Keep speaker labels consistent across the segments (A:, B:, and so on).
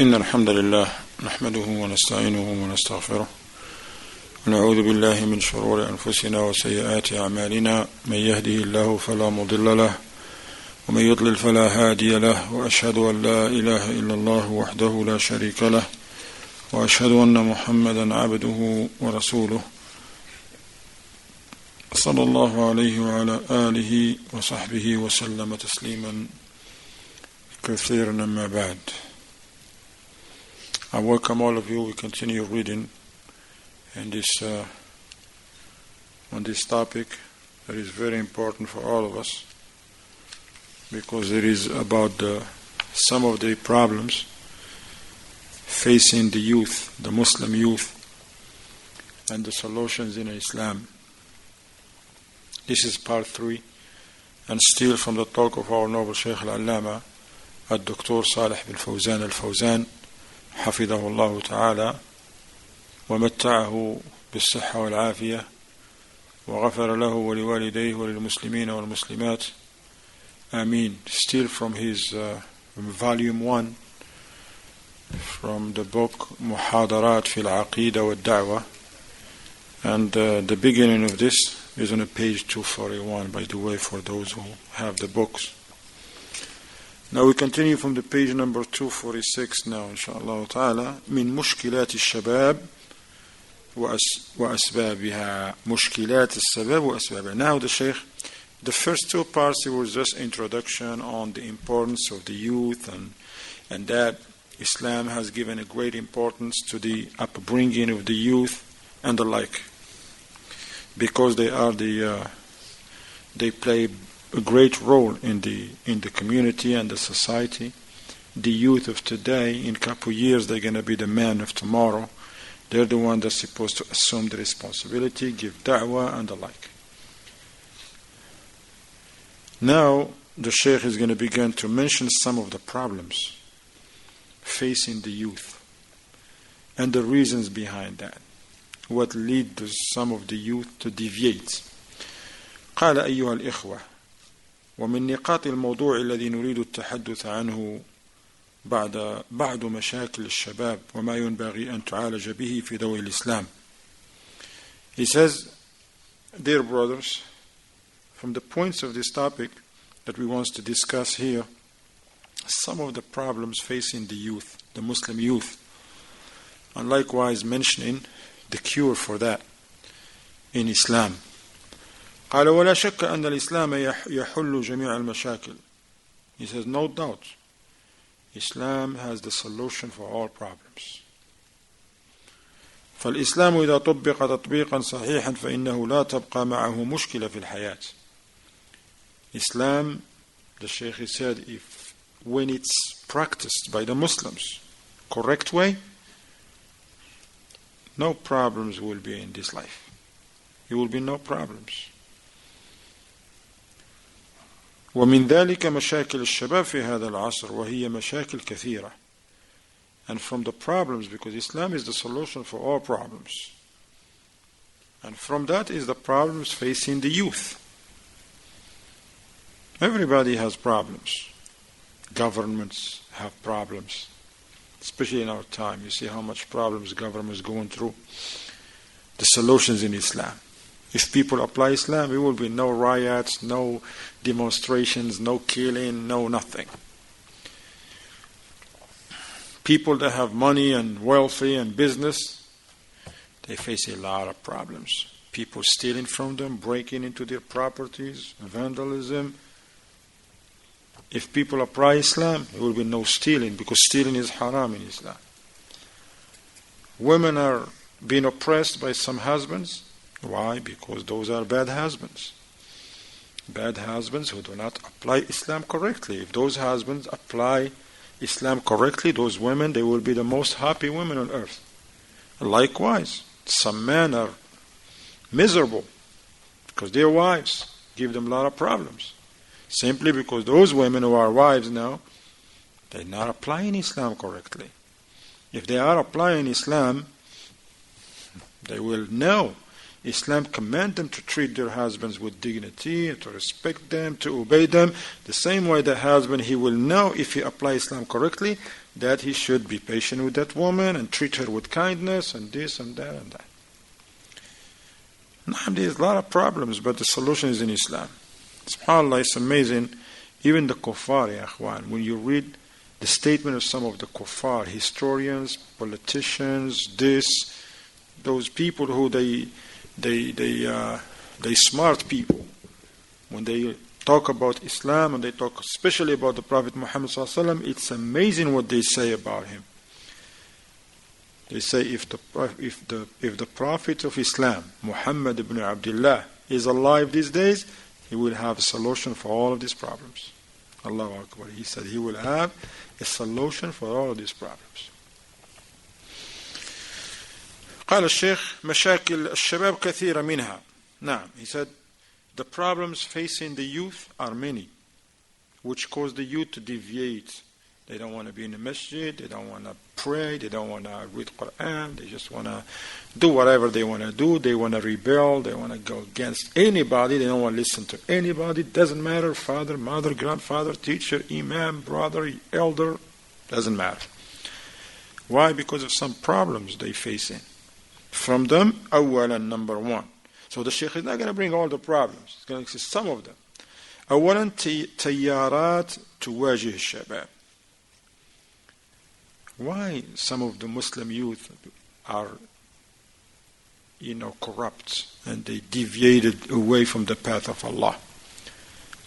A: إن الحمد لله نحمده ونستعينه ونستغفره ونعوذ بالله من شرور أنفسنا وسيئات أعمالنا من يهده الله فلا مضل له ومن يضلل فلا هادي له وأشهد أن لا إله إلا الله وحده لا شريك له وأشهد أن محمدا عبده ورسوله صلى الله عليه وعلى آله وصحبه وسلم تسليما كثيرا أما بعد. I welcome all of you. We continue reading on this topic that is very important for all of us, because it is about some of the problems facing the youth, the Muslim youth, and the solutions in Islam. This is part 3, and still from the talk of our noble Shaykh al-Allama, al-Dr. Salih bin Fawzan al-Fawzan, حفظه الله تعالى ومتعه بالصحة والعافية وغفر له ولوالديه وللمسلمين والمسلمات آمين. Still from his volume 1 from the book محاضرات في العقيدة والدعوة, and the beginning of this is on page 241, by the way, for those who have the books. Now we continue from the page number 246 now, inshallah ta'ala. من مشكلات الشباب وأسبابها. مشكلات الشباب وأسبابها. Now the Shaykh, the first two parts, it was just introduction on the importance of the youth and that Islam has given a great importance to the upbringing of the youth and the like, because they play a great role in the community and the society. The youth of today, in a couple of years, they're going to be the men of tomorrow. They're the one that's supposed to assume the responsibility, give da'wah and the like. Now, the Shaykh is going to begin to mention some of the problems facing the youth and the reasons behind that. What leads some of the youth to deviate. قال أيها الإخوة، ومن نقاط الموضوع الذي نريد التحدث عنه بعض مشاكل الشباب وما ينبغي أن تعالج به في ضوء الإسلام. He says, dear brothers, from the points of this topic that we want to discuss here, some of the problems facing the youth, the Muslim youth, and likewise mentioning the cure for that in Islam. قال ولا شك أن الإسلام يحل جميع المشاكل. He says, no doubt, Islam has the solution for all problems. فالإسلام إذا طبق تطبيقا صحيحا فإنه لا تبقى معه مشكلة في الحياة. Islam, the Shaykh said, when it's practiced by the Muslims correct way, no problems will be in this life. There will be no problems. ومن ذلك مشاكل الشباب في هذا العصر وهي مشاكل كثيرة. And from the problems, because Islam is the solution for all problems, and from that is the problems facing the youth. Everybody has problems. Governments have problems, especially in our time. You see how much problems governments going through. The solutions in Islam. If people apply Islam, there will be no riots, no demonstrations, no killing, no nothing. People that have money and wealthy and business, they face a lot of problems. People stealing from them, breaking into their properties, vandalism. If people apply Islam, there will be no stealing, because stealing is haram in Islam. Women are being oppressed by some husbands. Why? Because those are bad husbands. Bad husbands who do not apply Islam correctly. If those husbands apply Islam correctly, those women, they will be the most happy women on earth. Likewise, some men are miserable because their wives give them a lot of problems. Simply because those women who are wives now, they're not applying Islam correctly. If they are applying Islam, they will know Islam commands them to treat their husbands with dignity, to respect them, to obey them. The same way the husband, he will know if he applies Islam correctly, that he should be patient with that woman and treat her with kindness and this and that and that. Now, there's a lot of problems, but the solution is in Islam. SubhanAllah, it's amazing. Even the kuffar, ya akhwan, when you read the statement of some of the kuffar, historians, politicians, those people who they smart people, when they talk about Islam and they talk especially about the Prophet Muhammad sallallahu alaihi wasallam, it's amazing what they say about him. They say if the Prophet of Islam, Muhammad ibn Abdullah, is alive these days, he will have a solution for all of these problems. Allahu Akbar. He said he will have a solution for all of these problems. قال الشيخ مشاكل الشباب كثيرة منها. نعم, he said the problems facing the youth are many, which cause the youth to deviate. They don't want to be in the masjid, they don't want to pray, they don't want to read Quran, they just want to do whatever they want to do, they want to rebel, they want to go against anybody, they don't want to listen to anybody, doesn't matter, father, mother, grandfather, teacher, imam, brother, elder, doesn't matter. Why? Because of some problems they facing. From them, أولا, number one. So the Shaykh is not going to bring all the problems, he's going to say some of them. أولا تيارات تواجه الشباب. Why some of the Muslim youth are, corrupt and they deviated away from the path of Allah?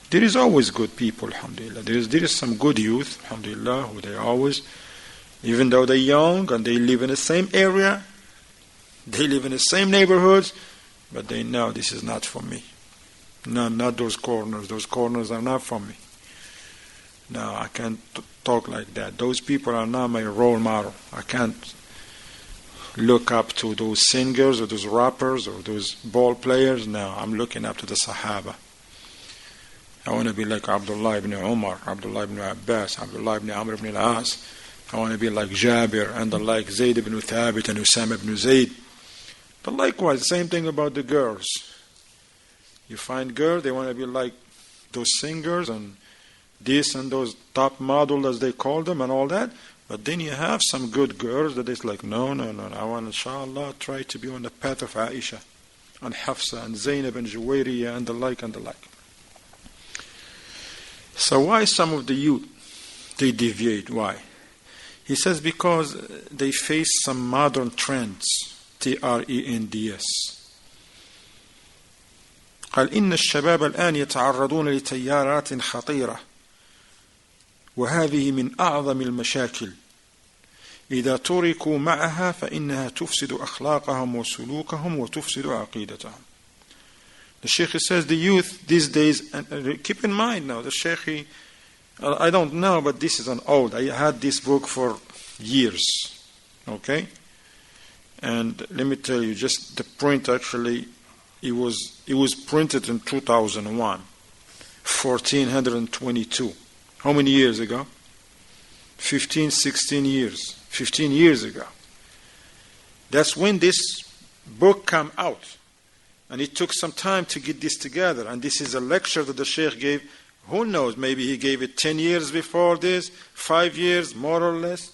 A: There is always good people, alhamdulillah. There is some good youth, alhamdulillah, who they always, even though they're young and they live in the same area, they live in the same neighborhoods, but they know this is not for me. No, not those corners. Those corners are not for me. No, I can't talk like that. Those people are not my role model. I can't look up to those singers or those rappers or those ball players. No, I'm looking up to the Sahaba. I want to be like Abdullah ibn Umar, Abdullah ibn Abbas, Abdullah ibn Amr ibn al-As. I want to be like Jabir and like Zayd ibn Thabit and Usama ibn Zayd. But likewise, same thing about the girls. You find girls, they want to be like those singers and this and those top models as they call them and all that. But then you have some good girls that is like, no, I want inshallah try to be on the path of Aisha and Hafsa and Zainab and Juwayriyah and the like and the like. So why some of the youth, they deviate? Why? He says because they face some modern trends. TRENDS. قال إن الشباب الآن يتعرضون لتيارات خطيرة وهذه من أعظم المشاكل إذا تركوا معها فإنها تفسد أخلاقهم وسلوكهم وتفسد عقيدتهم. The Shaykh says the youth these days, and keep in mind now, the Shaykh, I don't know, but this is an old, I had this book for years, okay? And let me tell you, just the print actually, it was printed in 2001, 1422. How many years ago? 15 years ago. That's when this book came out. And it took some time to get this together. And this is a lecture that the Shaykh gave. Who knows, maybe he gave it 10 years before this, 5 years, more or less.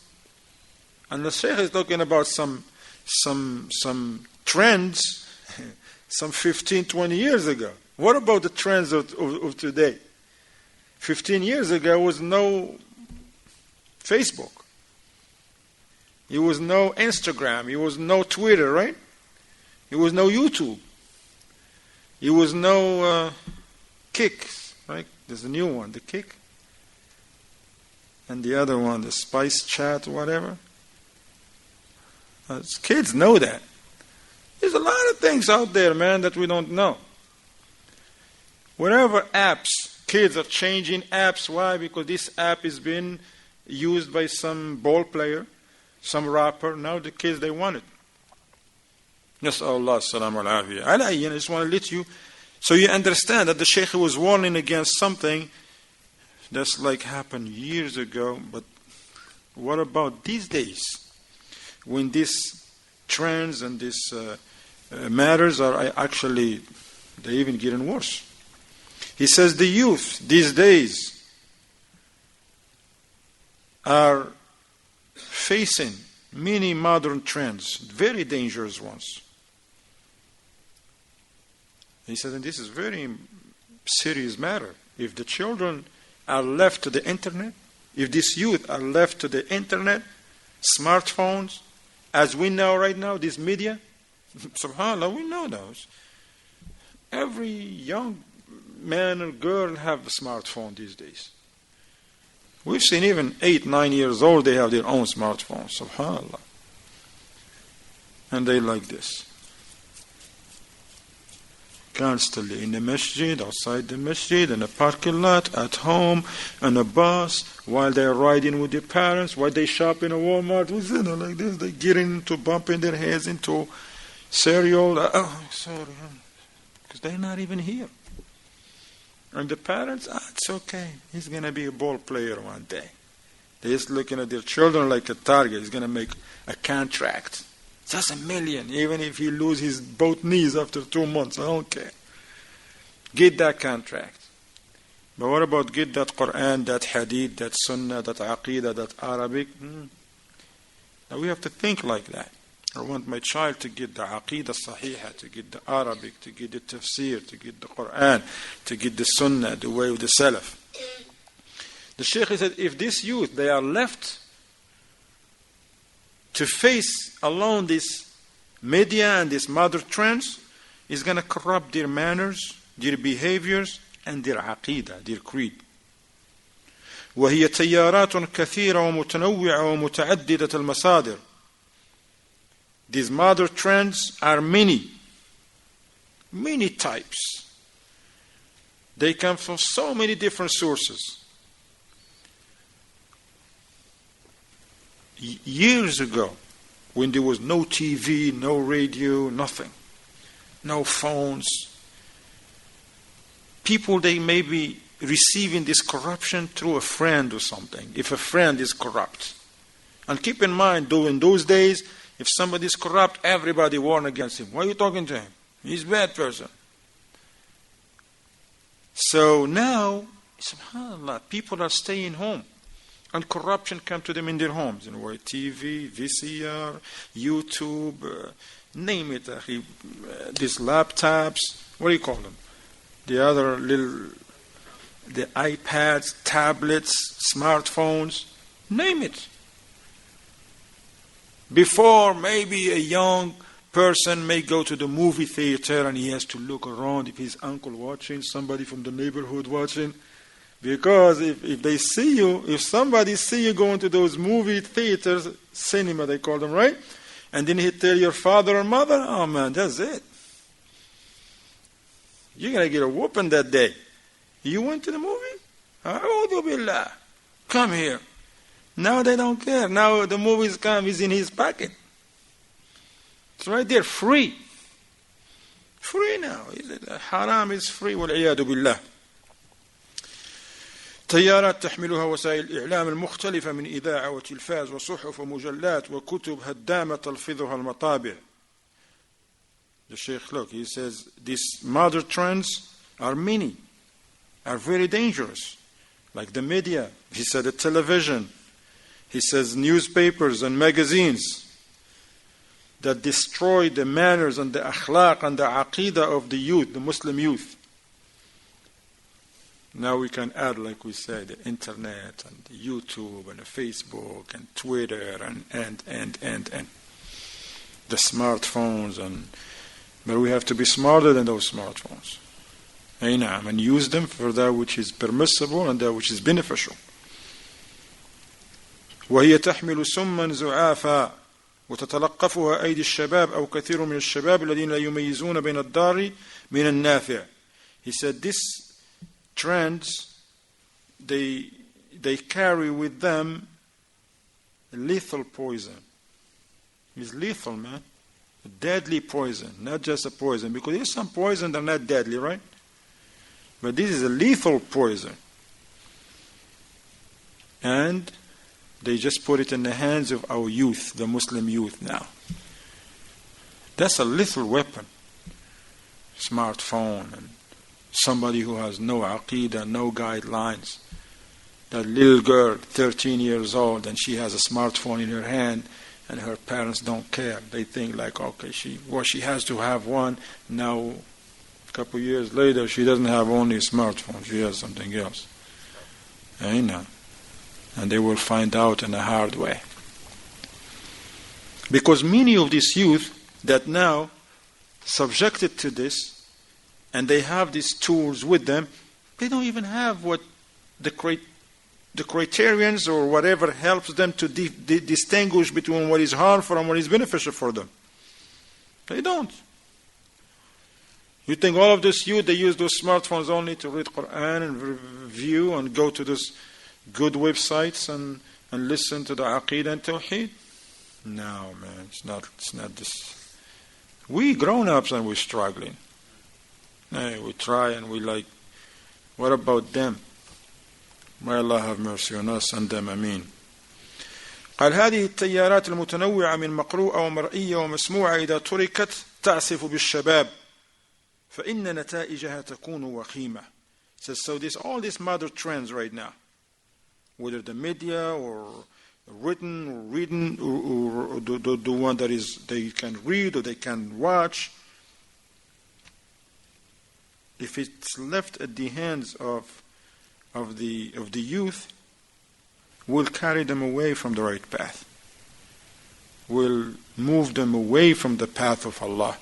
A: And the Shaykh is talking about some trends some 15, 20 years ago. What about the trends of today? 15 years ago was no Facebook. It was no Instagram. It was no Twitter, right? It was no YouTube. It was no Kick, right? There's a new one, the Kick. And the other one, the Spice Chat, whatever. Kids know that. There's a lot of things out there, man, that we don't know. Whatever apps, kids are changing apps. Why? Because this app is being used by some ball player, some rapper. Now the kids, they want it. Nas'Allah as-salam al-afiyah. I just want to let you, so you understand that the Shaykh was warning against something that's like happened years ago. But what about these days? When these trends and these matters are actually, they're even getting worse. He says the youth these days are facing many modern trends, very dangerous ones. He said, and this is very serious matter. If the children are left to the internet, if these youth are left to the internet, smartphones, as we know right now, this media, subhanAllah, we know those. Every young man or girl have a smartphone these days. We've seen even 8, 9 years old, they have their own smartphone, subhanAllah. And they like this. Constantly in the masjid, outside the masjid, in a parking lot, at home, on a bus, while they're riding with their parents, while they shop in a Walmart, like this, they get into bumping their heads into cereal. Oh, sorry, because they're not even here. And the parents, it's okay. He's going to be a ball player one day. They're just looking at their children like a target. He's going to make a contract. Just $1 million, even if he loses his both knees after 2 months. I don't care. Get that contract. But what about get that Quran, that Hadith, that Sunnah, that Aqidah, that Arabic? Now we have to think like that. I want my child to get the Aqidah Sahiha, to get the Arabic, to get the Tafsir, to get the Quran, to get the Sunnah, the way of the Salaf. The Shaykh said, if this youth, they are left to face alone this media and this modern trends, is going to corrupt their manners, their behaviors, and their aqidah, their creed. وهي تيارات كثيرة ومتنوعة ومتعددة المصادر. These modern trends are many types. They come from so many different sources. Years ago, when there was no TV, no radio, nothing, no phones, people, they may be receiving this corruption through a friend or something, if a friend is corrupt. And keep in mind, though, in those days, if somebody is corrupt, everybody warned against him. Why are you talking to him? He's a bad person. So now, subhanAllah, people are staying home. And corruption comes to them in their homes. TV, VCR, YouTube, name it. These laptops, what do you call them? The other little, the iPads, tablets, smartphones, name it. Before, maybe a young person may go to the movie theater and he has to look around if his uncle watching, somebody from the neighborhood watching. Because if they see you, if somebody see you going to those movie theaters, cinema they call them, right? And then he tell your father or mother, oh man, that's it. You're going to get a whooping that day. You went to the movie? A'udhu billah. Come here. Now they don't care. Now the movies come, is in his pocket. It's right there, free. Free now. Haram is free. وَالْعِيَادُ بِاللَّهِ. تيارات تحملها وسائل الإعلام المختلفة من إذاعة وتلفاز وصحف ومجلات وكتب هدامة تلفظها المطابع. The Sheikh, look, he says these modern trends are many, are very dangerous. Like the media, he said the television, he says newspapers and magazines that destroy the manners and the akhlaq and the aqidah of the youth, the Muslim youth. Now we can add, like we said, the internet and the YouTube and the Facebook and Twitter and the smartphones, but we have to be smarter than those smartphones. And use them for that which is permissible and that which is beneficial. وهي تحمل سما زعافا وتتلقفها أيدي الشباب أو كثير من الشباب الذين لا يميزون بين الضار من النافع. He said this trends, they carry with them lethal poison. It's lethal, man. A deadly poison, not just a poison. Because there's some poison that are not deadly, right? But this is a lethal poison. And they just put it in the hands of our youth, the Muslim youth now. That's a lethal weapon. Smartphone and somebody who has no aqidah, no guidelines. That little girl, 13 years old, and she has a smartphone in her hand, and her parents don't care. They think like, okay, she has to have one. Now, a couple of years later, she doesn't have only a smartphone. She has something else. And they will find out in a hard way. Because many of these youth that now subjected to this, and they have these tools with them, they don't even have what the criterions or whatever helps them to distinguish between what is harmful and what is beneficial for them. They don't. You think all of this youth, they use those smartphones only to read Quran and review and go to those good websites and listen to the Aqidah and Tawheed? No, man, it's not this. We grown-ups and we're struggling. Hey, we try and we like, what about them? May Allah have mercy on us and them, Ameen. قال هذه التيارات المتنوعة من مقروءة ومرئية ومسموعة إذا تركت تعصف بالشباب فإن نتائجها تكون وخيمة. So all these modern trends right now, whether the media or written or reading or the one that is they can read or they can watch, if it's left at the hands of the youth, will carry them away from the right path, will move them away from the path of Allah,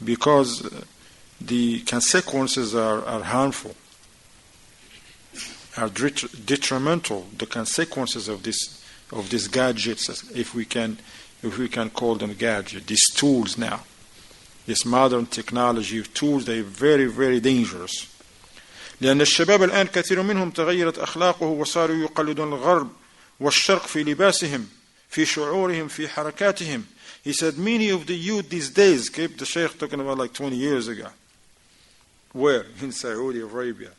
A: because the consequences are harmful, are detrimental. The consequences of these gadgets, if we can call them gadgets, these tools now, this modern technology of tools, they are very, very dangerous. لأن الشباب الآن كثير منهم تغيرت أخلاقه وصاروا يقلدون الغرب والشرق في لباسهم في شعورهم في حركاتهم. He said many of the youth these days, keep the Shaykh talking about like 20 years ago. Where? In Saudi Arabia.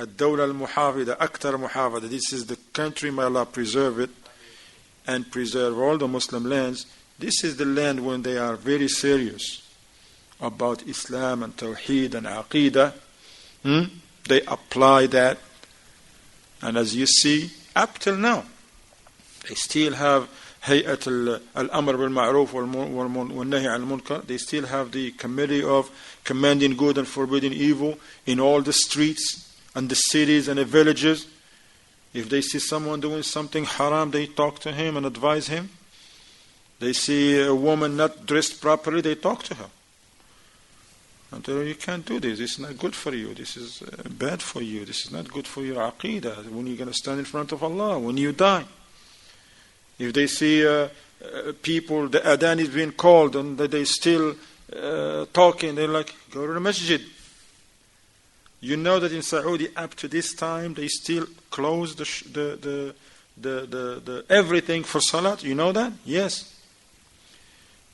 A: الدولة المحافظة أكثر محافظة. This is the country, may Allah preserve it and preserve all the Muslim lands. This is the land when they are very serious about Islam and Tawheed and Aqidah. They apply that, and as you see, up till now, they still have هيئة الأمر بالمعروف والنهي عن المنكر. They still have the committee of commanding good and forbidding evil in all the streets and the cities and the villages. If they see someone doing something haram, they talk to him and advise him. They see a woman not dressed properly, they talk to her. And tell her, you can't do this. This is not good for you. This is bad for you. This is not good for your aqidah. When you're going to stand in front of Allah, when you die. If they see people, the adhan is being called and they still talking, they're like, go to the masjid. You know that in Saudi up to this time they still close the everything for salat. You know that? Yes.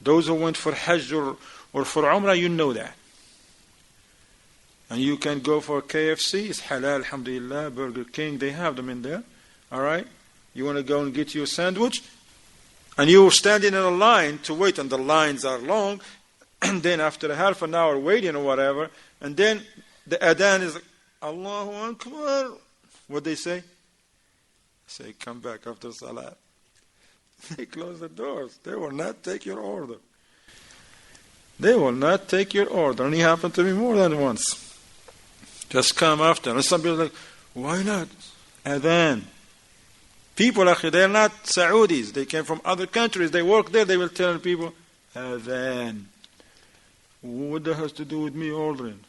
A: Those who went for Hajj or for Umrah, you know that. And you can go for KFC, it's halal, alhamdulillah, Burger King, they have them in there. Alright? You want to go and get you a sandwich? And you're standing in a line to wait, and the lines are long, and then after a half an hour waiting or whatever, and then the adhan is like, Allahu Akbar. What they say? Say, come back after salat. They close the doors. They will not take your order. They will not take your order. And it happened to me more than once. Just come after. And some people are like, why not? Adhan. People, they're not Saudis. They came from other countries. They work there. They will tell people, Adhan. What that has to do with me ordering?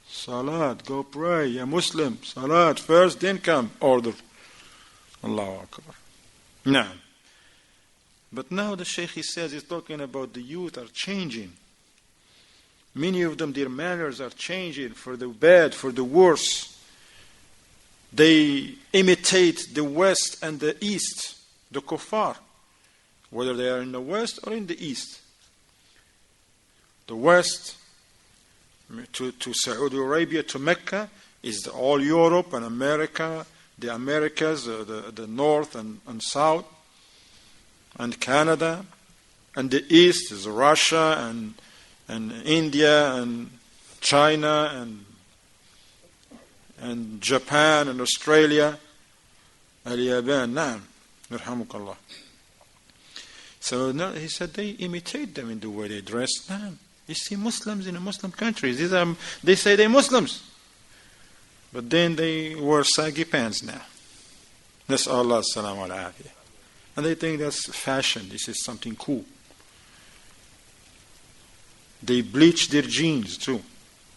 A: Salat, go pray. You're Muslim. Salat first, then come order. Allahu Akbar. Now. But now the Shaykh, he says, he's talking about the youth are changing. Many of them, their manners are changing for the bad, for the worse. They imitate the West and the East, the kuffar, whether they are in the West or in the East. The West, to Saudi Arabia, to Mecca, is all Europe and America, the Americas, the North and South, and Canada. And the East is Russia and India and China and and Japan and Australia. Al-Yaban, na'am. Yarhamukallah. So no, he said they imitate them in the way they dress. Na'am. You see Muslims in the Muslim countries. They say they're Muslims. But then they wear saggy pants now. That's Allah salam al afiyah. And they think that's fashion. This is something cool. They bleach their jeans too.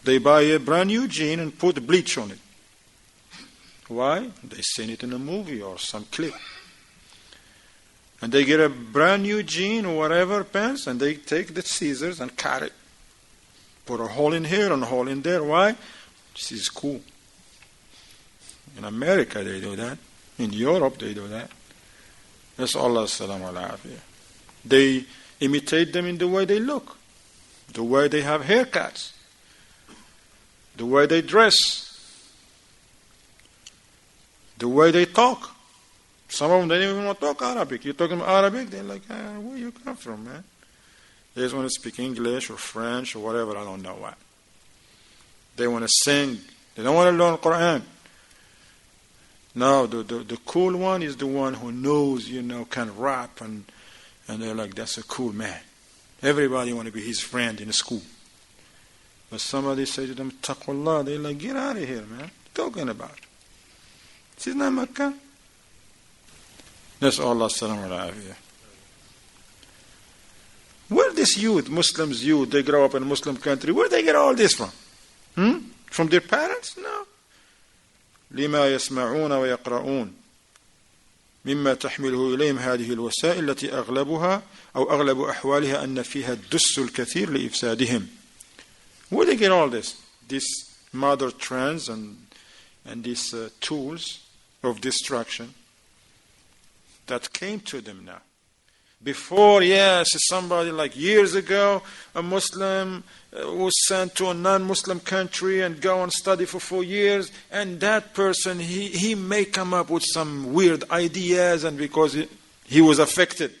A: They buy a brand new jean and put bleach on it. Why? They seen it in a movie or some clip. And they get a brand new jean or whatever, pants, and they take the scissors and cut it. Put a hole in here and a hole in there. Why? This is cool. In America they do that. In Europe they do that. That's Allah salam al afiyah. They imitate them in the way they look, the way they have haircuts, the way they dress, the way they talk. Some of them, they don't even want to talk Arabic. You're talking Arabic, they're like, where you come from, man? They just want to speak English or French or whatever, I don't know what. They want to sing. They don't want to learn Quran. No, the cool one is the one who knows, can rap, and they're like, that's a cool man. Everybody want to be his friend in the school. But somebody say to them, Taqwallah, they're like, get out of here, man. What are you talking about? This is not Makkah. That's Allah salam al-afiyah. Where this youth, Muslims youth, they grow up in a Muslim country, where they get all this from? From their parents? No. لما يسمعون ويقرؤون مما تحمله إليهم هذه الوسائل التي أغلبها أو أغلب أحوالها أن فيها الدس الكثير لإفسادهم. Where they get all this? These mother trends and these tools of destruction that came to them now. Before, yes, somebody like years ago, a Muslim was sent to a non-Muslim country and go and study for 4 years, and that person, he may come up with some weird ideas, and because he was affected.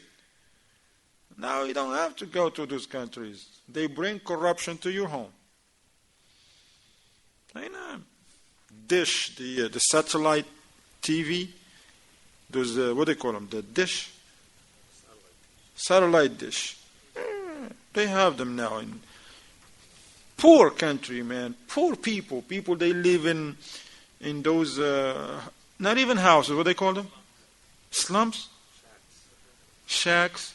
A: Now you don't have to go to those countries. They bring corruption to your home. I know. Dish, the satellite TV, those, what do they call them? The dish? Satellite dish. They have them now in poor country, man. Poor people. People, they live in those, not even houses, what do they call them? Slums? Shacks.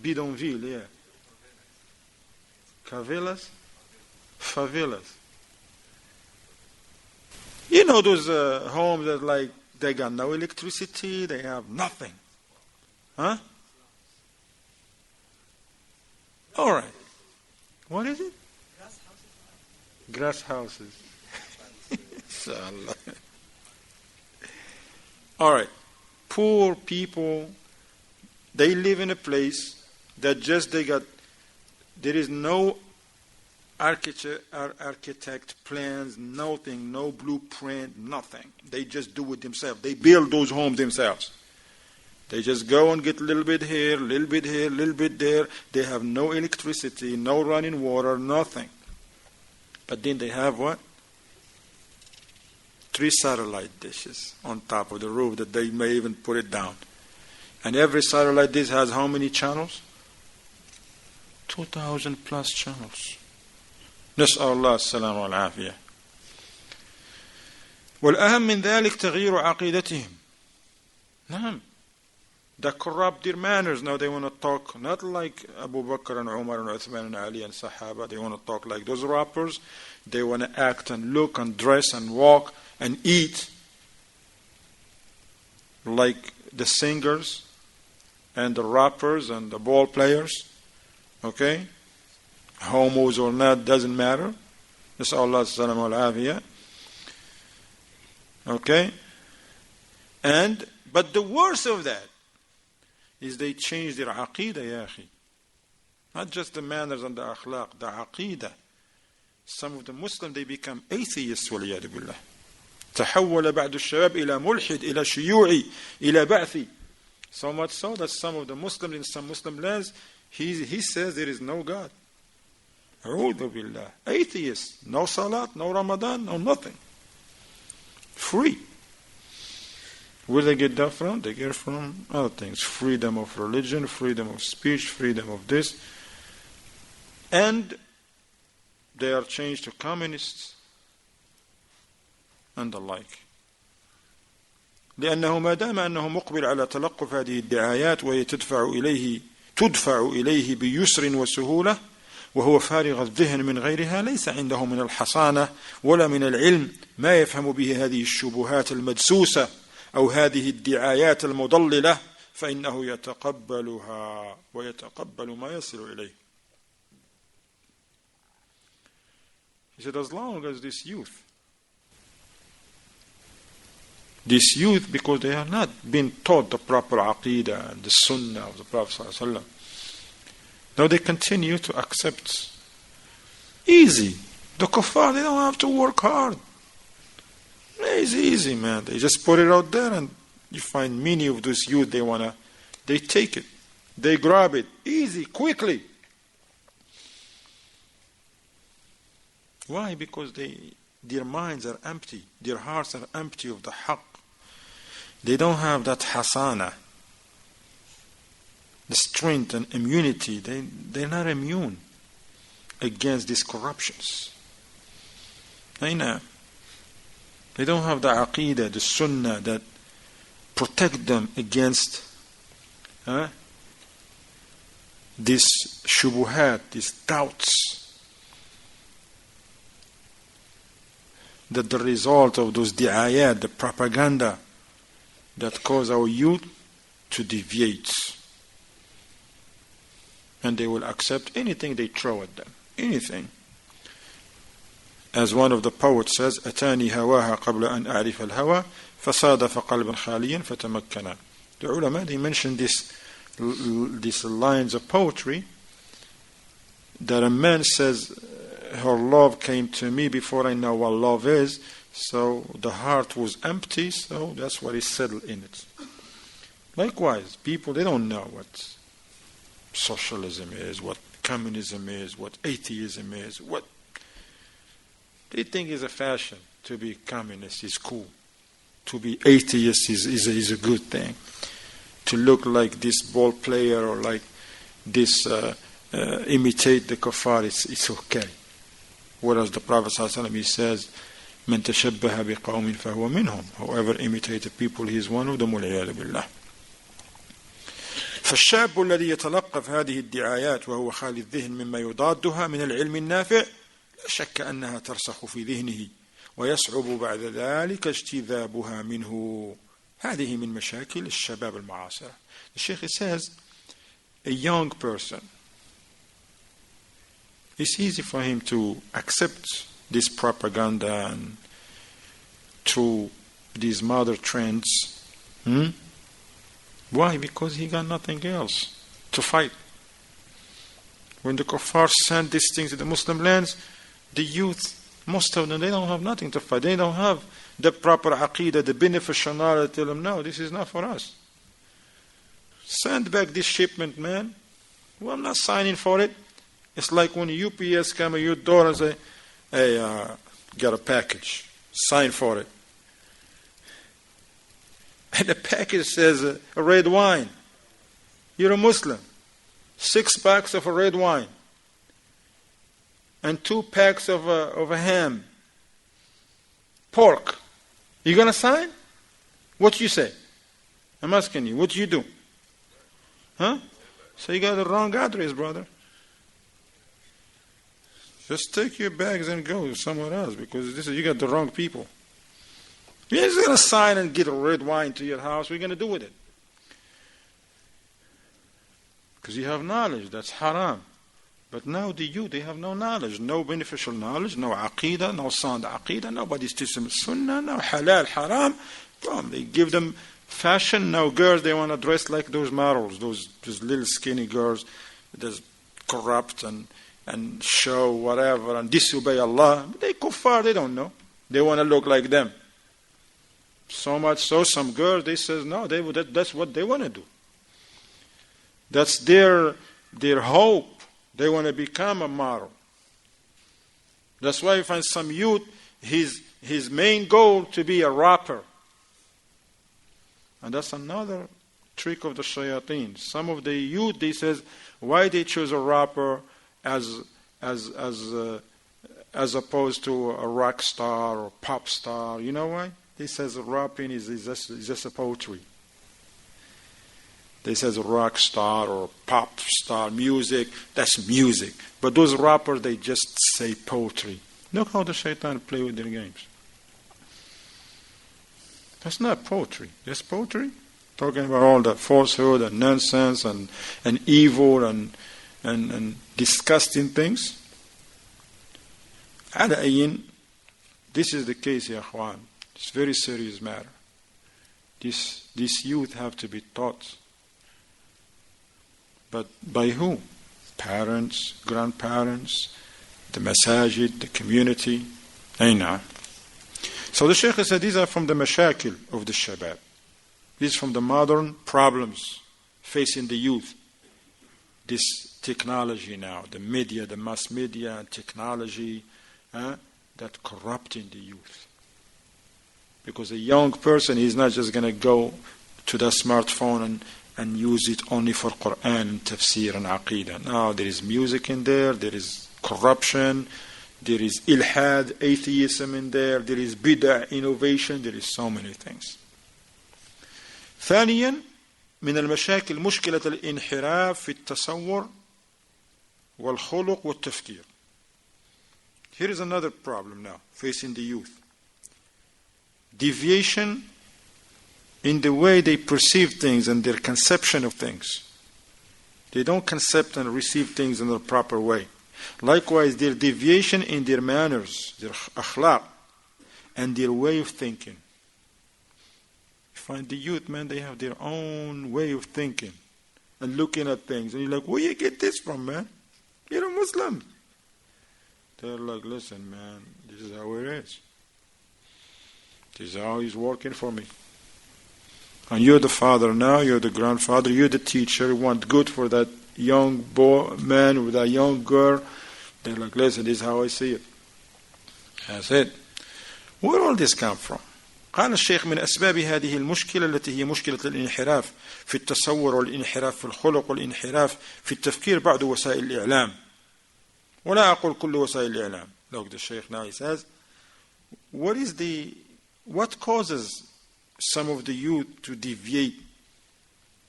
A: Bidonville, yeah. Favelas? Favelas. You know those homes that like, they got no electricity, they have nothing. Huh? All right. What is it? Grass houses. Inshallah. All right. Poor people, they live in a place that just there is no architect plans, nothing, no blueprint, nothing. They just do it themselves. They build those homes themselves. They just go and get a little bit here, a little bit here, a little bit there. They have no electricity, no running water, nothing. But then they have what? 3 satellite dishes on top of the roof that they may even put it down. And every satellite dish has how many channels? 2,000 plus channels. نسأل الله السلامة والعافية. والأهم من ذلك تغيير عقيدتهم. نعم. They corrupt their manners. Now they want to talk not like Abu Bakr and Umar and Uthman and Ali and Sahaba. They want to talk like those rappers. They want to act and look and dress and walk and eat like the singers and the rappers and the ball players. Okay? Homos or not, doesn't matter. That's Allah salam al afiyah. Okay? But the worst of that is they change their aqidah, ya akhi. Not just the manners and the akhlaq, the aqidah. Some of the Muslims, they become atheists, waliyadu billah. تحول بعض الشباب إلى ملحد إلى شيوعي إلى بعثي. So much so that some of the Muslims in some Muslim lands, he says there is no God. A'udhu billah. Atheists. No salat, no Ramadan, no nothing. Free. Where they get that from? They get it from other things. Freedom of religion, freedom of speech, freedom of this. And they are changed to communists and the like. لأنه ما دام أنه مقبل على تلقف هذه الدعايات وهي تدفع إليه بيسر وسهولة وهو فارغ الذهن من غيرها ليس عنده من الحصانة ولا من العلم ما يفهم به هذه الشبهات المدسوسة أو هذه الدعايات المضللة فإنه يتقبلها ويتقبل ما يصل إليه. He said, as long as this youth, because they have not been taught the proper aqidah and the sunnah of the Prophet ﷺ, now they continue to accept easy. The kuffar, they don't have to work hard. It's easy, man. They just put it out there, and you find many of those youth, they take it. They grab it easy, quickly. Why? Because their minds are empty. Their hearts are empty of the haqq. They don't have that hasana, the strength and immunity. They're not immune against these corruptions. They don't have the aqidah, the sunnah that protect them against these shubuhat, these doubts that the result of those di'ayat, the propaganda that cause our youth to deviate. And they will accept anything they throw at them. Anything. As one of the poets says, أتاني هواها قبل أن أعرف الهوى فصادف قلبا خاليا فتمكنا. The ulama, they mention these lines of poetry that a man says, her love came to me before I know what love is, so the heart was empty, so that's what is settled in it. Likewise, people, they don't know what socialism is, what communism is, what atheism is, what they think is a fashion. To be communist is cool. To be atheist is a good thing. To look like this ball player or like this imitate the kuffar, it's okay. Whereas the Prophet ﷺ, he says, من تشبه بقوم فهو منهم. Whoever imitated people, he is one of them. والعياذ بالله. فالشاب الذي يتلقف هذه الدعايات وهو خالي الذهن مما يضادها من العلم النافع لا شك أنها ترسخ في ذهنه ويصعب بعد ذلك اجتذابها منه. هذه من مشاكل الشباب المعاصرة. The Shaykh says, a young person, it's easy for him to accept this propaganda and through these modern trends. Why? Because he got nothing else to fight. When the kuffar send these things to the Muslim lands, the youth, most of them, they don't have nothing to fight. They don't have the proper aqidah, the beneficial knowledge. Tell them, no, this is not for us. Send back this shipment, man. Well, I'm not signing for it. It's like when UPS come at your door and say, hey, got a package. Sign for it. And the package says a red wine. You're a Muslim. 6 packs of a red wine. And 2 packs of a ham. Pork. You going to sign? What you say? I'm asking you. What you do? Huh? So you got the wrong address, brother. Just take your bags and go somewhere else because you got the wrong people. You're just going to sign and get a red wine to your house. What are you going to do with it? Because you have knowledge. That's haram. But now the youth, they have no knowledge. No beneficial knowledge. No aqidah. No sound aqidah. Nobody's teaching sunnah. No halal, haram. Boom. They give them fashion. Now girls, they want to dress like those models. Those little skinny girls. That's corrupt and show whatever and disobey Allah. They kuffar, they don't know. They want to look like them. So much so, some girls, they says no, that's what they want to do. That's their hope. They want to become a model. That's why you find some youth, his main goal to be a rapper. And that's another trick of the shayateen. Some of the youth, they says, why they choose a rapper as opposed to a rock star or pop star. You know why? They says rapping is just a poetry. They says rock star or pop star music, that's music. But those rappers, they just say poetry. Look how the shaitan play with their games. That's not poetry. That's poetry. Talking about all the falsehood and nonsense and evil and disgusting things. على أي, this is the case, ya akhwan. It's a very serious matter. This youth have to be taught. But by who? Parents, grandparents, the masajid, the community. Aina. So the Shaykh said these are from the mashakil of the shabab. These are from the modern problems facing the youth. This technology now, the media, the mass media and technology, that corrupting the youth. Because a young person is not just going to go to the smartphone and use it only for Quran and tafsir and aqidah. No, there is music in there, there is corruption, there is ilhad, atheism in there is bid'ah, innovation, there is so many things. ثانيا من المشاكل مشكلة الانحراف في التصور والخلق والتفكير. Here is another problem now facing the youth. Deviation in the way they perceive things and their conception of things. They don't concept and receive things in the proper way. Likewise, their deviation in their manners, their akhlaq, and their way of thinking. You find the youth, man, they have their own way of thinking and looking at things. And you're like, where you get this from, man? You're a Muslim. They're like, listen, man, this is how it is. This is how he's working for me. And you're the father now, you're the grandfather, you're the teacher, you want good for that young boy, man, with that young girl. They're like, listen, this is how I see it. That's it. Where all this come from? قال الشيخ من أسباب هذه المشكلة التي هي مشكلة الانحراف في التصور والانحراف في الخلق والانحراف في التفكير بعض وسائل الإعلام. ولا أقول كل وسائل الإعلام. Look, the Shaykh now he says, what causes some of the youth to deviate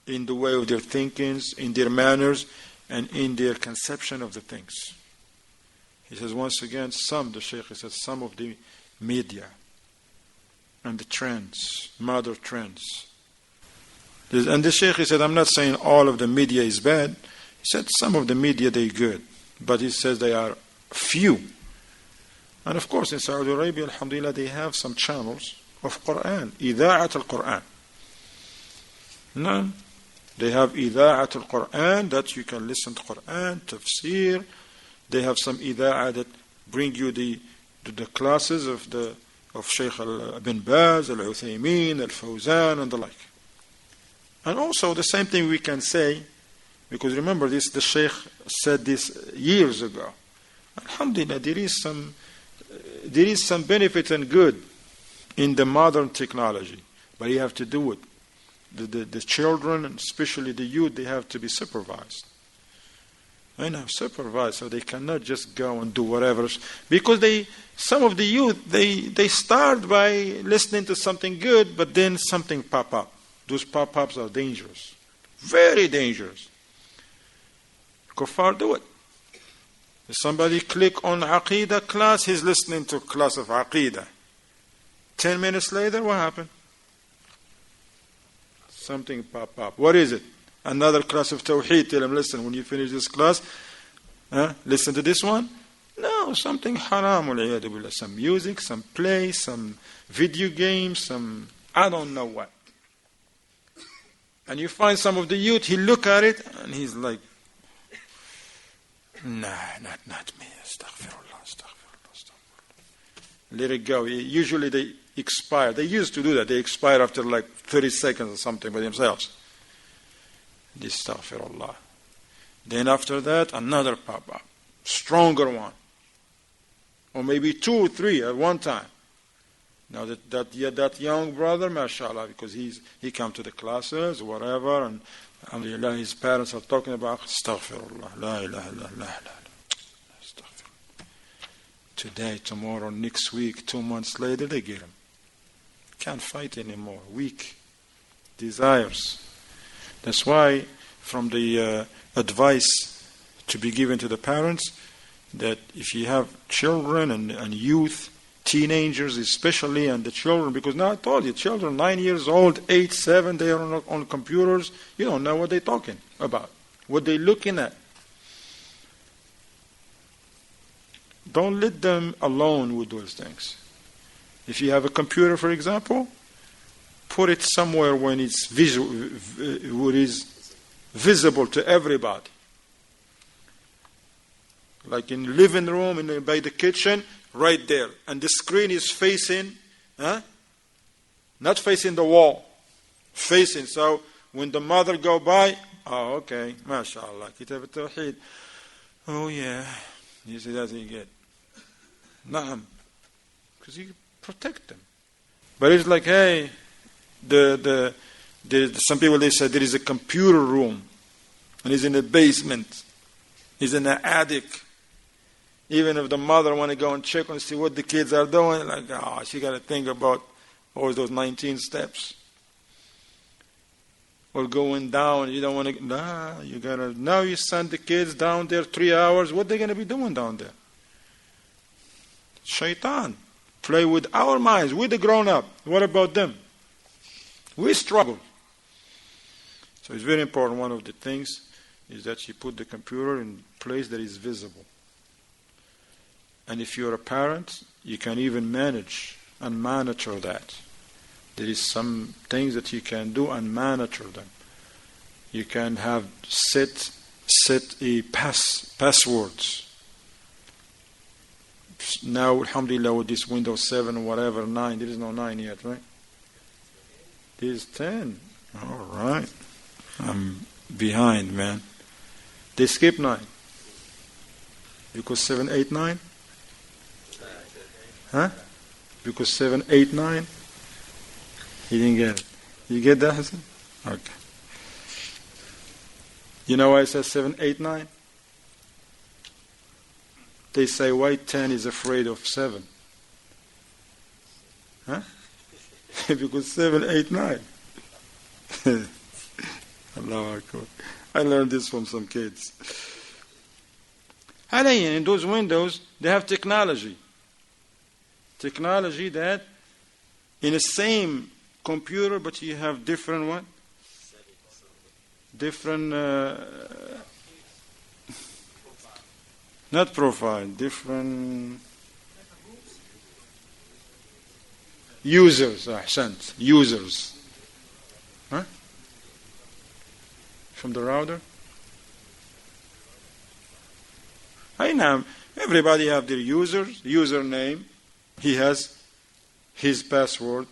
A: in the way of their thinkings, in their manners, and in their conception of the things? He says once again, the Shaykh says some of the media and the trends, modern trends. And the Shaykh said, I'm not saying all of the media is bad. He said some of the media they're good, but he says they are few. And of course in Saudi Arabia, alhamdulillah, they have some channels of Quran, إذاعة القرآن. No, they have إذاعة القرآن that you can listen to Quran, tafsir. They have some إذاعة that bring you the classes of Shaykh Ibn Baz, al-Uthaymin, al-Fawzan, and the like. And also the same thing we can say, because remember this, the Shaykh said this years ago. Alhamdulillah, there is some benefit and good in the modern technology, but you have to do it. The children, and especially the youth, they have to be supervised. Supervised, so they cannot just go and do whatever. Because some of the youth, they start by listening to something good, but then something pop up. Those pop-ups are dangerous. Very dangerous. Kuffar do it. If somebody click on Aqidah class, he's listening to a class of Aqidah. 10 minutes later, what happened? Something pop up. What is it? Another class of Tawheed. Tell him, listen, when you finish this class, listen to this one. No, something haram. Some music, some play, some video games, some I don't know what. And you find some of the youth, he look at it and he's like, nah, not me. Astaghfirullah, astaghfirullah, astaghfirullah. Let it go. Usually they expire. They used to do that. They expire after like 30 seconds or something by themselves. Astaghfirullah. Then after that, another pop-up. Stronger one. or maybe 2 or 3 at one time. Now that young brother, mashallah, because he come to the classes, whatever, and alhamdulillah, his parents are talking about astaghfirullah, la ilaha illallah, astaghfirullah. Today, tomorrow, next week, 2 months later, they get him. Can't fight anymore. Weak desires. That's why, from the advice to be given to the parents, that if you have children and youth, teenagers especially, and the children, because now I told you, children 9 years old, 8, 7, they are on computers, you don't know what they're talking about, what they're looking at. Don't let them alone with those things. If you have a computer, for example, put it somewhere when it's visible to everybody. Like in the living room, by the kitchen, right there. And the screen is facing, not facing the wall, facing. So when the mother go by, oh, okay, mashallah, kitab al-tawheed. Oh, yeah. You see, that's what you get. Naam. Because you protect them. But it's like, hey, some people, they say there is a computer room, and it's in the basement, it's in the attic. Even if the mother want to go and check and see what the kids are doing, like, oh, she got to think about all those 19 steps. Or going down, you don't want to, you got to, now you send the kids down there 3 hours, what they going to be doing down there? Shaitan. Play with our minds, with the grown-up. What about them? We struggle. So it's very important, one of the things is that you put the computer in a place that is visible. And if you're a parent, you can even manage and monitor that. There is some things that you can do and monitor them. You can have set a passwords. Now, alhamdulillah, with this Windows 7 or whatever, 9, there is no 9 yet, right? There is 10. All right. I'm behind, man. They skip 9. Because 7, 8, 9? Huh? Because 7, 8, 9? He didn't get it. You get that, Hassan? Okay. You know why I said 7, 8, 9? They say why 10 is afraid of 7. Huh? Because 7, 8, 9. Allahu Akbar. I learned this from some kids. In those windows, they have technology. Technology that in the same computer, but you have different what? Different, not profile, different users, ahsant, users. Huh? From the router? Everybody have their username. He has his password.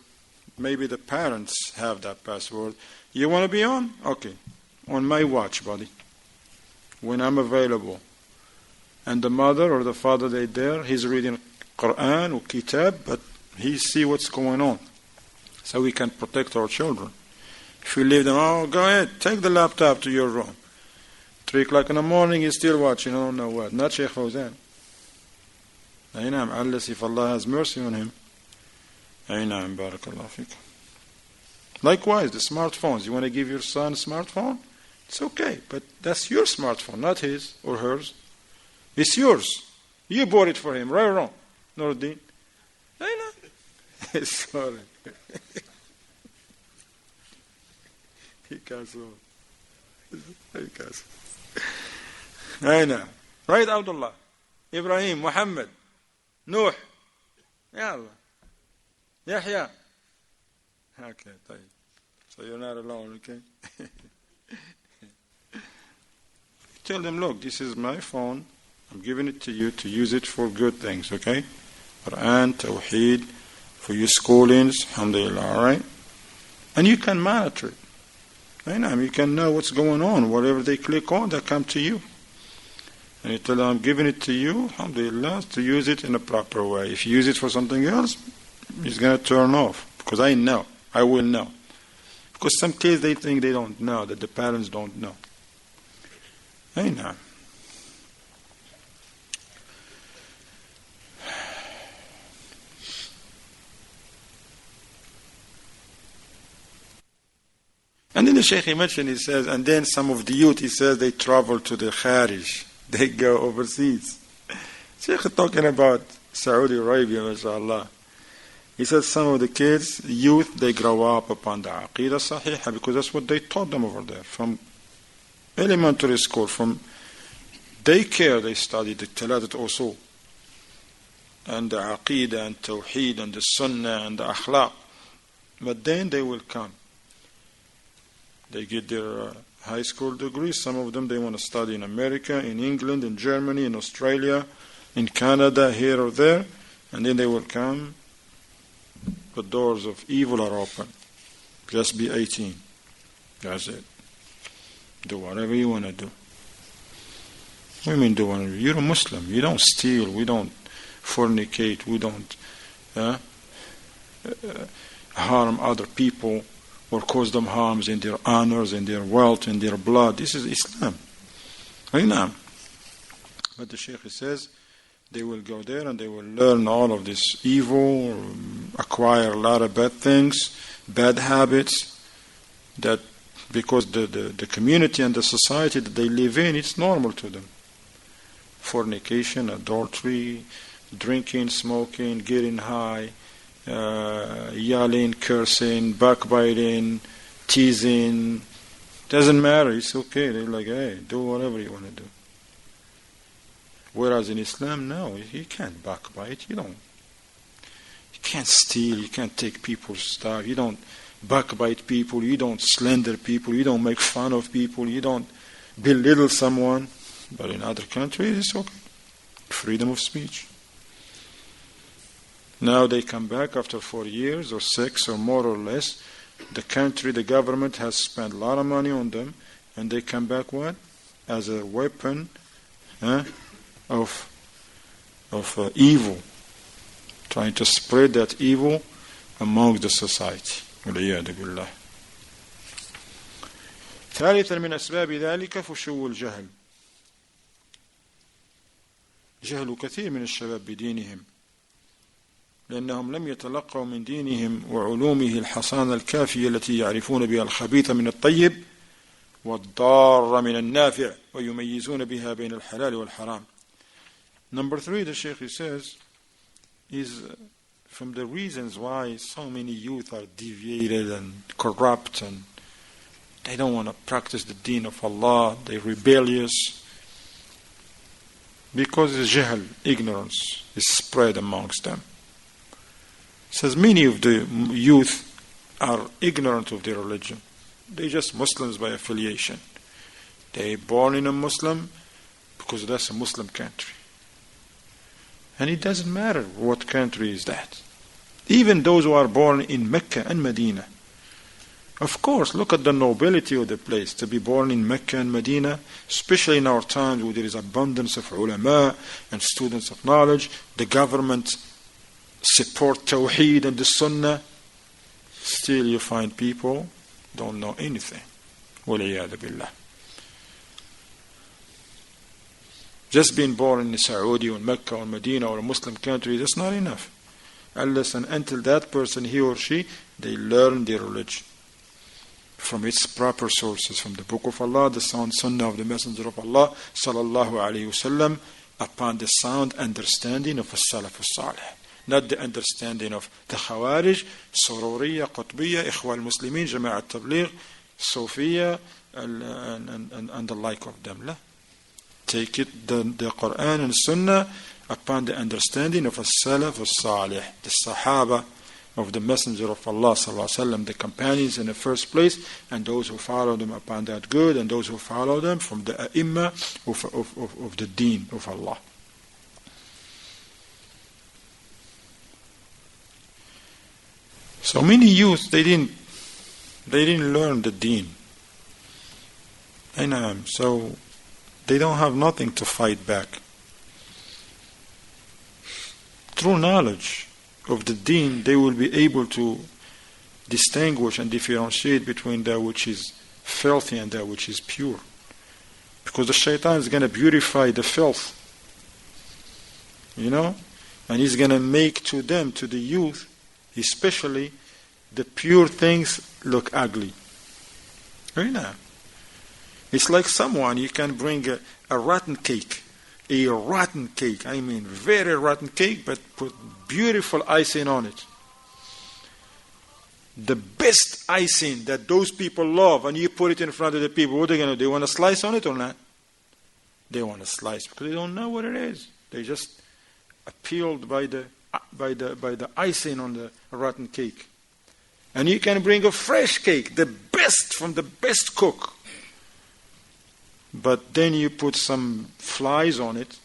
A: Maybe the parents have that password. You want to be on? Okay. On my watch, buddy. When I'm available. And the mother or the father, they're there. He's reading Quran or Kitab, but he see what's going on. So we can protect our children. If we leave them, oh, go ahead. Take the laptop to your room. 3 o'clock in the morning, he's still watching. I don't know what. Not Sheikh Fawzan. Unless if Allah has mercy on him. Barakallahu fikum. Likewise, the smartphones. You want to give your son a smartphone? It's okay, but that's your smartphone, not his or hers. It's yours. You bought it for him, right or wrong? Nuruddin? Sorry. He can't Right, Abdullah? Ibrahim, Muhammad, Nuh, Ya Allah, Yahya. Okay, so you're not alone, okay? Tell them, look, this is my phone. I'm giving it to you to use it for good things, okay? Quran, Tawheed, for your schoolings, alhamdulillah, alright? And you can monitor it. You can know what's going on. Whatever they click on, that come to you. And you tell them, I'm giving it to you, alhamdulillah, to use it in a proper way. If you use it for something else, it's going to turn off. Because I know. I will know. Because some kids, they think they don't know, that the parents don't know. I know. And then the Shaykh, he mentioned, he says, and then some of the youth, he says, they travel to the Kharij. They go overseas. Shaykh talking about Saudi Arabia, mashallah. He says some of the kids, youth, they grow up upon the Aqidah Sahihah because that's what they taught them over there. From elementary school, from daycare, they studied the Talatat Usul and the Aqidah and Tawheed and the Sunnah and the Akhlaq. But then they will come. They get their high school degrees. Some of them, they want to study in America, in England, in Germany, in Australia, in Canada, here or there. And then they will come. The doors of evil are open. Just be 18. That's it. Do whatever you want to do. What do you mean do whatever? You're a Muslim. You don't steal. We don't fornicate. We don't harm other people or cause them harms in their honors, in their wealth, in their blood. This is Islam. Right now. But the Shaykh says they will go there and they will learn all of this evil, acquire a lot of bad things, bad habits, that because the community and the society that they live in, it's normal to them. Fornication, adultery, drinking, smoking, getting high, yelling, cursing, backbiting, teasing. Doesn't matter, it's okay. They're like, hey, do whatever you want to do. Whereas in Islam, no, you can't backbite. You can't steal. You can't take people's stuff. You don't backbite people. You don't slander people. You don't make fun of people. You don't belittle someone. But in other countries, it's okay. Freedom of speech. Now they come back after 4 years or 6 or more or less. The country, the government has spent a lot of money on them, and they come back what? As a weapon of evil, trying to spread that evil among the society. والعياذ بالله. ثالثا من أسباب ذلك فشو الجهل. جهل كثير من الشباب بدينهم لأنهم لم يتلقوا من دينهم وعلومه الحصانة الكافية التي يعرفون بها الخبيث من الطيب والضار من النافع ويميزون بها بين الحلال والحرام. Number 3, the Shaykh says, is from the reasons why so many youth are deviated and corrupt and they don't want to practice the deen of Allah, they're rebellious, because jahl, ignorance, is spread amongst them. It says many of the youth are ignorant of their religion. They're just Muslims by affiliation. They're born in a Muslim because that's a Muslim country. And it doesn't matter what country is that. Even those who are born in Mecca and Medina. Of course, look at the nobility of the place. To be born in Mecca and Medina, especially in our times where there is abundance of ulama and students of knowledge, the government support Tawheed and the Sunnah, still you find people don't know anything. وَلِيَّاذُ billah. Just being born in Saudi or Mecca or Medina or a Muslim country, that's not enough. Unless and until that person, he or she, they learn their religion from its proper sources, from the Book of Allah, the sound Sunnah of the Messenger of Allah, sallallahu alayhi wasallam, upon the sound understanding of as-Salaf as-Salih. Not the understanding of the Khawarij, Sururiyya, Qutbiyya, Ikhwa al-Muslimin, Jama'at Tabligh, Sufiyya, and the like of them. La. Take it, the Quran and Sunnah, upon the understanding of as-Salaf as-Salih, the Sahaba of the Messenger of Allah sallallahu alaihi wasallam, the companions in the first place, and those who follow them upon that good, and those who follow them from the A'imma of the Deen of Allah. So many youth, they didn't learn the Deen. And so they don't have nothing to fight back. Through knowledge of the deen, they will be able to distinguish and differentiate between that which is filthy and that which is pure. Because the shaitan is going to beautify the filth, and he's going to make to them, to the youth, especially the pure things, look ugly. It's like someone, you can bring a rotten cake, I mean very rotten cake, but put beautiful icing on it. The best icing that those people love, and you put it in front of the people, what are they going to do? They want to slice on it or not? They want to slice because they don't know what it is. They just appealed by the icing on the rotten cake. And you can bring a fresh cake, the best from the best cook. But then you put some flies on it,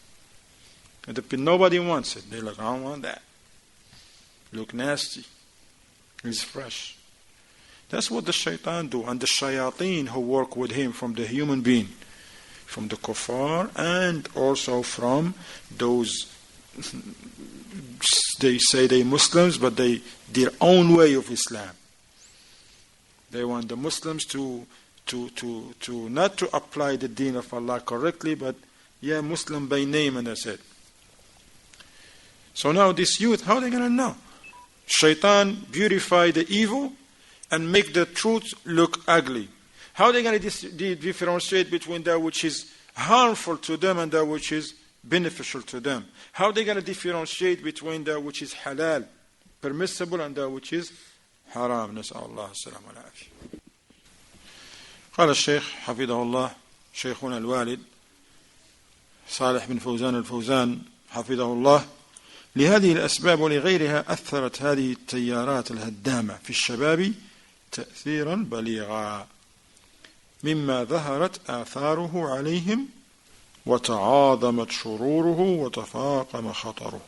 A: and nobody wants it. They're like, I don't want that. Look nasty. It's fresh. That's what the shaitan do, and the shayateen who work with him from the human being, from the kuffar, and also from those, they say they Muslims, but their own way of Islam. They want the Muslims to not to apply the deen of Allah correctly, but Muslim by name, and that's it. So now this youth, how are they going to know? Shaitan beautify the evil and make the truth look ugly. How are they going to differentiate between that which is harmful to them and that which is beneficial to them? How are they going to differentiate between that which is halal, permissible, and that which is haram? نسأل الله السلامة والعافية. قال الشيخ حفظه الله شيخنا الوالد صالح بن فوزان الفوزان حفظه الله: لهذه الأسباب ولغيرها أثرت هذه التيارات الهدامة في الشباب تأثيرا بليغا مما ظهرت آثاره عليهم وتعاظمت شروره وتفاقم خطره.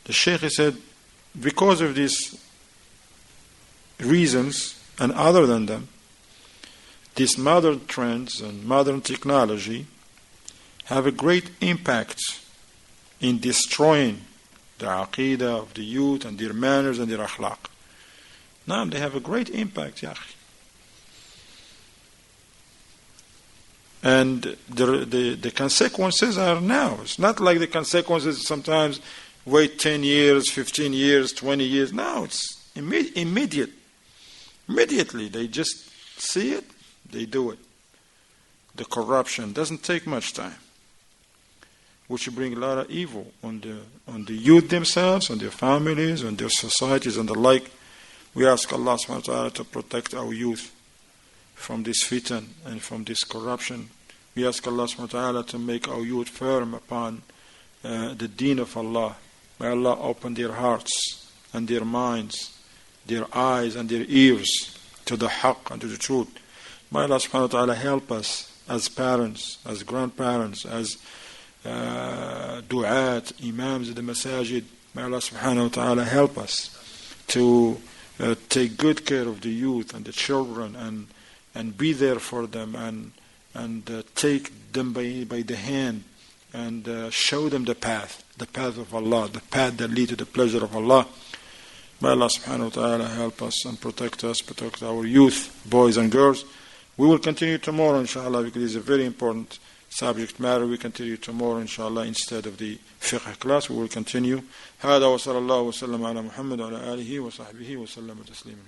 A: The Shaykh said, because of these reasons and other than them, these modern trends and modern technology have a great impact in destroying the aqidah of the youth and their manners and their akhlaq. Now they have a great impact, ya akhi. And the consequences are now. It's not like the consequences sometimes wait 10 years, 15 years, 20 years. Now it's immediate. Immediately they just see it, they do it. The corruption doesn't take much time, which bring a lot of evil on the youth themselves, on their families, on their societies, and the like. We ask Allah subhanahu wa ta'ala to protect our youth from this fitan and from this corruption. We ask Allah subhanahu wa ta'ala to make our youth firm upon the deen of Allah. May Allah open their hearts and their minds, their eyes and their ears to the haqq and to the truth. May Allah subhanahu wa ta'ala help us as parents, as grandparents, as du'at, imams of the masajid. May Allah subhanahu wa ta'ala help us to take good care of the youth and the children and be there for them and take them by the hand and show them the path of Allah, the path that leads to the pleasure of Allah. May Allah subhanahu wa ta'ala help us and protect us, protect our youth, boys and girls. We will continue tomorrow, inshallah, because it's a very important subject matter. We continue tomorrow, inshallah, instead of the fiqh class. We will continue. هذا وصلى الله وسلم على محمد وعلى آله وصحبه وسلم تسليما.